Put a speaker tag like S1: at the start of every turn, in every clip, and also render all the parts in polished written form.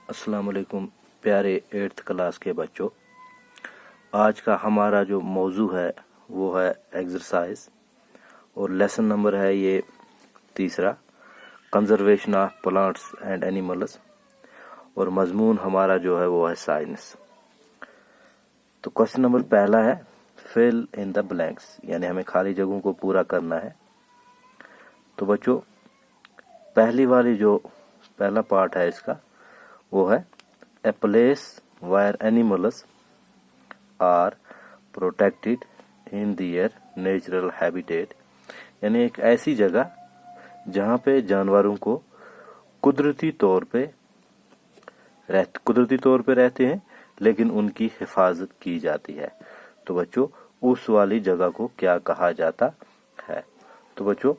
S1: अस्सलाम वालेकुम प्यारे 8th क्लास के बच्चों। आज का हमारा जो मौजू है वो है एक्सरसाइज और लेसन नंबर है ये 3, conservation of plants and animals, और मजमून हमारा जो है वो है साइंस। तो क्वेश्चन नंबर पहला है फिल इन द ब्लैंक्स, यानी हमें खाली जगहों को पूरा करना है। तो बच्चों पहला पार्ट है इसका, वो है a place where animals are protected in their natural habitat, यानी एक ऐसी जगह जहाँ पे जानवरों को कुदरती तौर पे रहते हैं लेकिन उनकी हिफाजत की जाती है। तो बच्चों उस वाली जगह को क्या कहा जाता है? तो बच्चों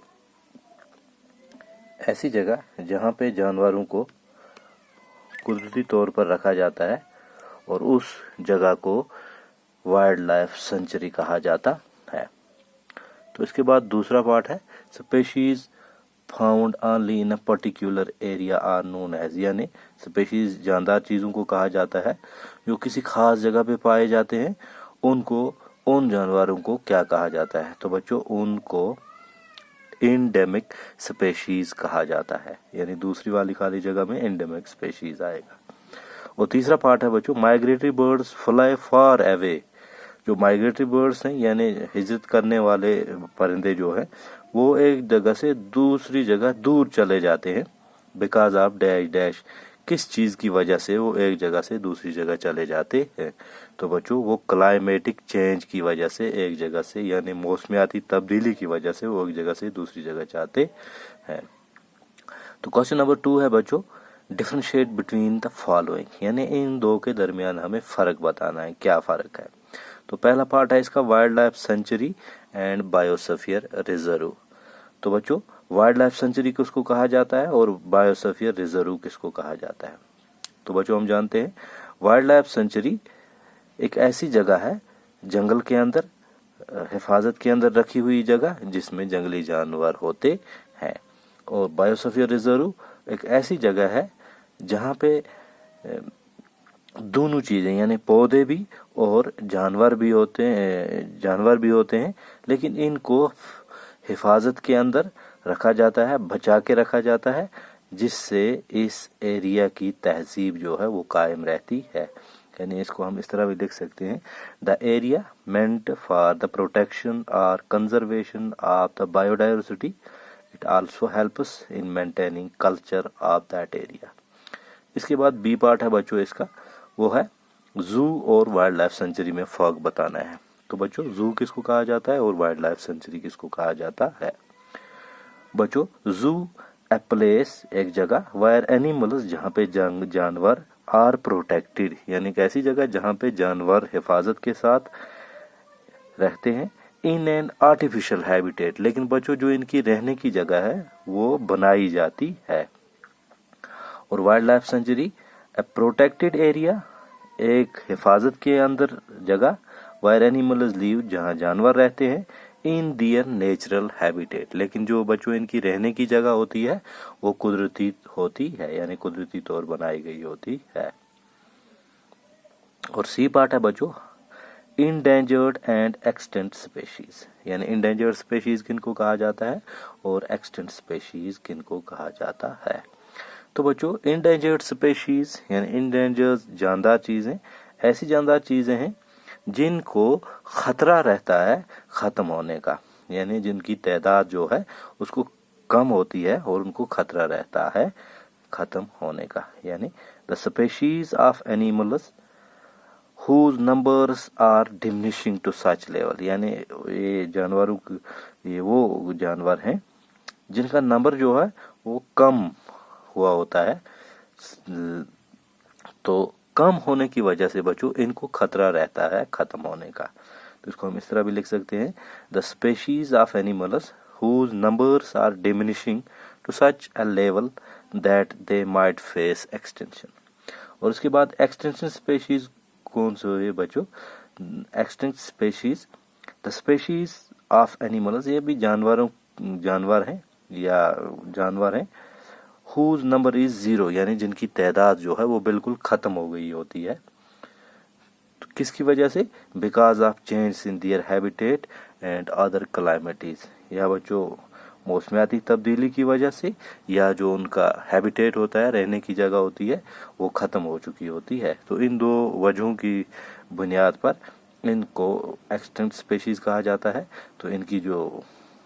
S1: ऐसी जगह जहाँ पे जानवरों को कुदरती तौर पर रखा जाता है और उस जगह को वाइल्ड लाइफ सेंचुरी कहा जाता है। तो इसके बाद दूसरा पार्ट है species found only in a particular area are known as, यानी स्पेशीज जानदार चीजों को कहा जाता है जो किसी खास जगह पे पाए जाते हैं, उन जानवरों को क्या कहा जाता है? तो बच्चों उनको इंडेमिक स्पेशीज कहा जाता है, यानी दूसरी वाली खाली जगह में इंडेमिक स्पेशीज आएगा। और तीसरा पार्ट है बच्चों migratory birds fly far away, जो माइग्रेटरी बर्ड्स हैं यानी हिजरत करने वाले परिंदे जो हैं वो एक जगह से दूसरी जगह दूर चले जाते हैं, बिकॉज ऑफ डैश डैश, किस चीज की वजह से वो एक जगह से दूसरी जगह चले जाते हैं? तो बच्चों वो क्लाइमेटिक चेंज की वजह से एक जगह से, यानी मौसमियाती तब्दीली की वजह से वो एक जगह से दूसरी जगह जाते हैं। तो क्वेश्चन नंबर 2 है बच्चों डिफरेंशिएट बिटवीन द फॉलोइंग, यानी इन दो के दरमियान हमें फर्क बताना है, क्या फर्क है? तो पहला पार्ट है इसका wild life sanctuary and biosphere reserve. तो बच्चों वाइल्ड लाइफ सेंचुरी किसको कहा जाता है और बायोस्फीयर रिजर्व किसको कहा जाता है? तो बच्चों हम जानते हैं वाइल्ड लाइफ सेंचुरी एक ऐसी जगह है जंगल के अंदर, हिफाजत के अंदर रखी हुई जगह जिसमें जंगली जानवर होते हैं, और बायोस्फीयर रिजर्व एक ऐसी जगह है जहाँ पे दोनों चीजें यानी पौधे भी और जानवर भी होते हैं लेकिन इनको हिफाजत के अंदर रखा जाता है, बचा के रखा जाता है, जिससे इस एरिया की तहजीब जो है वो कायम रहती है। यानी इसको हम इस तरह भी लिख सकते हैं the area meant for the protection और conservation of the biodiversity, it also helps in maintaining culture of that area. इसके बाद बी पार्ट है बच्चों इसका, वो है जू और वाइल्ड लाइफ सेंचुरी में फर्क बताना है। तो बच्चों जू किसको कहा जाता है और वाइल्ड लाइफ सेंचुरी किसको कहा जाता है? बच्चों जू ए प्लेस एक जगह, वायर एनिमल्स जहाँ पे जानवर, आर प्रोटेक्टेड यानी कैसी जगह जहाँ पे जानवर हिफाजत के साथ रहते हैं, इन एन आर्टिफिशियल हैबिटेट, लेकिन बच्चों जो इनकी रहने की जगह है वो बनाई जाती है। और wildlife sanctuary a protected area, एक हिफाजत के अंदर जगह, वायर एनिमल्स लिव जहाँ जानवर रहते हैं, इन दियर नेचुरल हैबिटेट, लेकिन जो बच्चों इनकी रहने की जगह होती है वो कुदरती होती है, यानी कुदरती तौर बनाई गई होती है। और सी पार्ट है बच्चों इंडेंजर्ड एंड एक्सटेंट स्पेशीज, यानी इंडेंजर्ड स्पेशीज किनको कहा जाता है और एक्सटेंट स्पेशीज किनको कहा जाता है? तो बच्चों इंडेंजर्ड स्पेशीज यानी इंडेंजर्ड जानदार चीजें, ऐसी जानदार चीजें हैं जिनको खतरा रहता है खत्म होने का, यानी जिनकी तादाद जो है उसको कम होती है और उनको खतरा रहता है खत्म होने का, यानी the species of animals whose numbers are diminishing to such level, यानी ये वो जानवर हैं जिनका नंबर जो है वो कम हुआ होता है, तो कम होने की वजह से बच्चों इनको खतरा रहता है खत्म होने का। तो इसको हम इस तरह भी लिख सकते हैं the species of animals whose numbers are diminishing to such a level that they might face extinction। और उसके बाद एक्सटेंशन स्पेशीज कौन से है बच्चों? Extinct species the species of animals, ये भी जानवर हैं whose number is zero, यानी जिनकी तादाद जो है वो बिल्कुल ख़त्म हो गई होती है। तो किसकी वजह से? Because of change in their habitat and other climates, या बच्चों मौसमियाती तब्दीली की वजह से, या जो उनका हैबिटेट होता है, रहने की जगह होती है, वो ख़त्म हो चुकी होती है। तो इन दो वजहों की बुनियाद पर इनको एक्सटिंक्ट स्पीशीज कहा जाता है। तो इनकी जो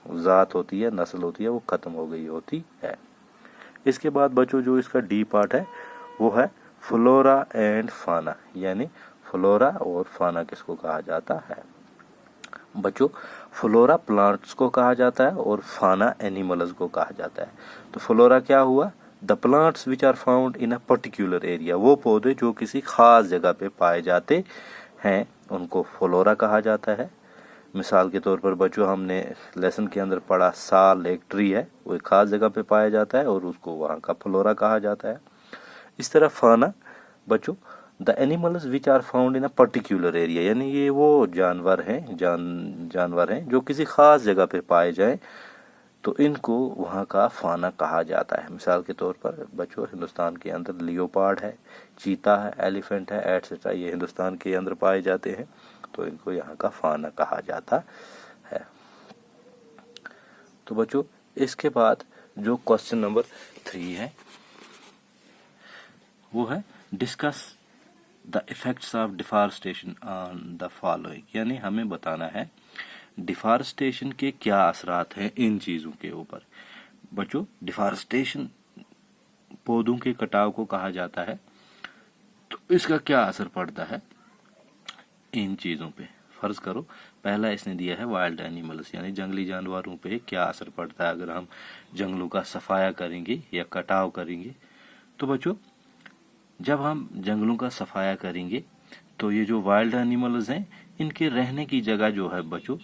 S1: ज़ात होती है, नस्ल होती है, वो ख़त्म हो गई होती है। इसके बाद बच्चों जो इसका डी पार्ट है वो है फ्लोरा एंड फाना, यानी फ्लोरा और फाना किसको कहा जाता है? बच्चों फ्लोरा प्लांट्स को कहा जाता है और फाना एनिमल्स को कहा जाता है। तो फ्लोरा क्या हुआ? The plants which are found in a particular area, वो पौधे जो किसी खास जगह पे पाए जाते हैं उनको फ्लोरा कहा जाता है। मिसाल के तौर पर बच्चों हमने लेसन के अंदर पढ़ा साल एक ट्री है, वो एक खास जगह पे पाया जाता है और उसको वहाँ का फ्लोरा कहा जाता है। इस तरह फाना बच्चों the animals which are found in a particular area, यानी ये वो जानवर हैं जो किसी खास जगह पे पाए जाएं, तो इनको वहाँ का फाना कहा जाता है। मिसाल के तौर पर बच्चों हिंदुस्तान के अंदर लियोपार्ड है, चीता है, एलिफेंट है, एटसेट्रा, ये हिंदुस्तान के अंदर पाए जाते हैं, तो इनको यहाँ का फाना कहा जाता है। तो बच्चों इसके बाद जो क्वेश्चन नंबर 3 है वो है discuss the effects of deforestation on the following, यानी हमें बताना है डिफॉरेस्टेशन के क्या असरात हैं इन चीज़ों के ऊपर। बच्चों डिफॉरेस्टेशन पौधों के कटाव को कहा जाता है, तो इसका क्या असर पड़ता है इन चीज़ों पे। फर्ज करो पहला इसने दिया है वाइल्ड एनिमल्स, यानी जंगली जानवरों पे क्या असर पड़ता है अगर हम जंगलों का सफाया करेंगे या कटाव करेंगे। तो बच्चों जब हम जंगलों का सफाया करेंगे तो ये जो वाइल्ड एनिमल्स हैं इनके रहने की जगह जो है बच्चों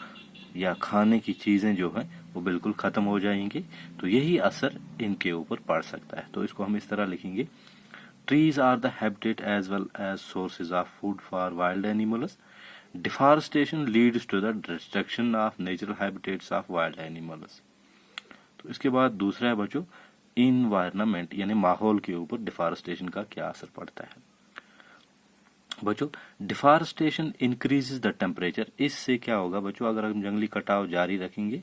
S1: या खाने की चीज़ें जो हैं वो बिल्कुल ख़त्म हो जाएंगी, तो यही असर इनके ऊपर पड़ सकता है। तो इसको हम इस तरह लिखेंगे, trees are the habitat as well as sources of food for wild animals, deforestation leads to the destruction of natural habitats of wild animals. तो इसके बाद दूसरा है बच्चों इन्वायरमेंट, यानी माहौल के ऊपर डिफॉरेस्टेशन का क्या असर पड़ता है। बच्चों डिफॉरेस्टेशन इंक्रीजेस द टेम्परेचर, इससे क्या होगा बच्चों अगर हम जंगली कटाव जारी रखेंगे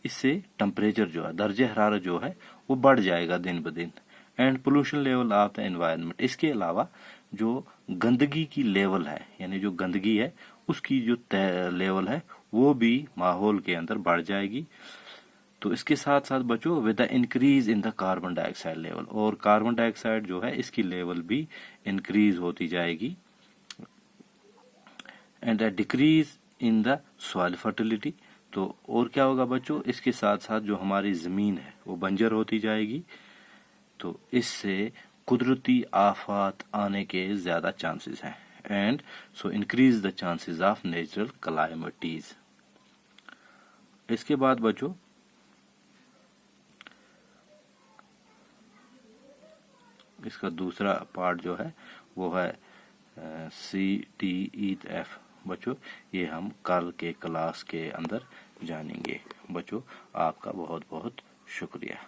S1: इससे टेम्परेचर जो है, दर्जे हरारत जो है वो बढ़ जाएगा दिन ब दिन। And pollution level of the environment, इसके अलावा जो गंदगी की लेवल है, यानी जो गंदगी है उसकी जो लेवल है वो भी माहौल के अंदर बढ़ जाएगी। तो इसके साथ साथ बच्चों with the increase in the carbon dioxide level, और कार्बन डाइऑक्साइड जो है इसकी लेवल भी इंक्रीज होती जाएगी। And the decrease in the soil fertility, तो और क्या होगा बच्चों इसके साथ साथ जो हमारी ज़मीन है वो बंजर होती जाएगी, तो इससे कुदरती आफात आने के ज़्यादा चांसेस हैं। And so increase the chances of natural calamities. इसके बाद बच्चों इसका दूसरा पार्ट जो है वो है CTEF। बच्चों ये हम कल के क्लास के अंदर जानेंगे। बच्चों आपका बहुत बहुत शुक्रिया।